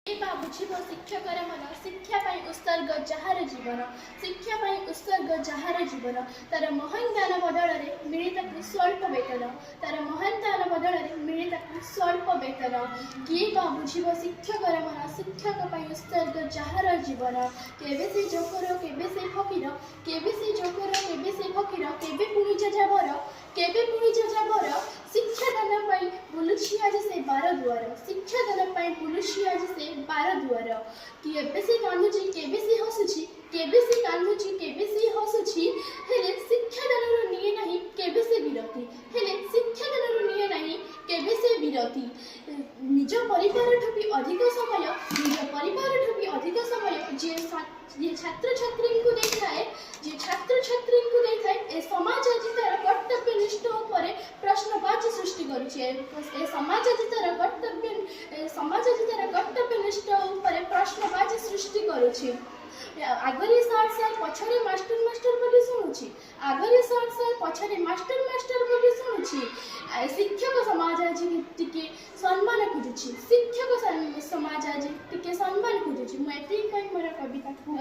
ବୁଝିବ ଶିକ୍ଷକର ମନ ଶିକ୍ଷା ପାଇଁ ଉତ୍ସର୍ଗ ଯାହାର ଜୀବନ ଶିକ୍ଷା ପାଇଁ ଉତ୍ସର୍ଗ ଯାହାର ଜୀବନ ତାର ମହାନ ଦାନ ବଦଳରେ ମିଳେ ତାକୁ ସ୍ୱଳ୍ପ ବେତନ ତାର ମହାନ ଦାନ ବଦଳରେ ମିଳେ ତାକୁ ସ୍ୱଳ୍ପ ବେତନ କିଏ ବା ବୁଝିବ ଶିକ୍ଷକର ମନ ଶିକ୍ଷକ ପାଇଁ ଉତ୍ସର୍ଗ ଯାହାର ଜୀବନ କେବେ ସେ ଜୋକର କେବେ ସେ ଫକୀର କେବେ ସେ ଜୋକର କେବେ ସେ ଫକୀର କେବେ ପୁଣି ଯାଯାବର କେବେ ପୁଣି ଯାଯାବର ଶିକ୍ଷାଦାନ ପାଇଁ ବୁଲୁଛି ଆଜି ସେ ବାର ଦୁଆର ଶିକ୍ଷାଦାନ ପାଇଁ ବୁଲୁଛି ଆଜି ସେ ବାର ଦୁଆର କେବେ ସେ କାନ୍ଦୁଛି କେବେ ସେ ହସୁଛି କେବେ ସେ କାନ୍ଦୁଛି କେବେ ସେ ହସୁଛି ହେଲେ ଶିକ୍ଷାଦାନରୁ ନିଏ ନାହିଁ କେବେ ସେ ବିରତି ହେଲେ ଶିକ୍ଷାଦାନରୁ ନିଏ ନାହିଁ କେବେ ସେ ବିରତି ନିଜ ପରିବାରଠୁ ବି ଅଧିକ ସମୟ ନିଜ ପରିବାରଠୁ ବି ଅଧିକ ସମୟ ଯିଏ ଛାତ୍ରଛାତ୍ରୀଙ୍କୁ ଦେଇଥାଏ ଏ ସମାଜ ଆଜି ତାର କର୍ତ୍ତବ୍ୟନିଷ୍ଠ ଉପରେ ପ୍ରଶ୍ନବାଚୀ ସୃଷ୍ଟି କରୁଛି ଏ ସମାଜ ଆଜି ତାର କର୍ତ୍ତବ୍ୟନିଷ୍ଠ ଉପରେ ପ୍ରଶ୍ନବାଚୀ ସୃଷ୍ଟି କରୁଛି ଆଗରେ ସାର୍ ପଛରେ ମାଷ୍ଟର ବୋଲି ଶୁଣୁଛି ଆଗରେ ସାର୍ ପଛରେ ମାଷ୍ଟର ବୋଲି ଶୁଣୁଛି ଶିକ୍ଷକ ସମାଜ ଆଜି ଟିକେ ସମ୍ମାନ ଖୋଜୁଛି ଶିକ୍ଷକ ସମାଜ ଆଜି ଟିକେ ସମ୍ମାନ ଖୋଜୁଛି ମୁଁ ଏତିକି କହି ମୋର କବିତାକୁ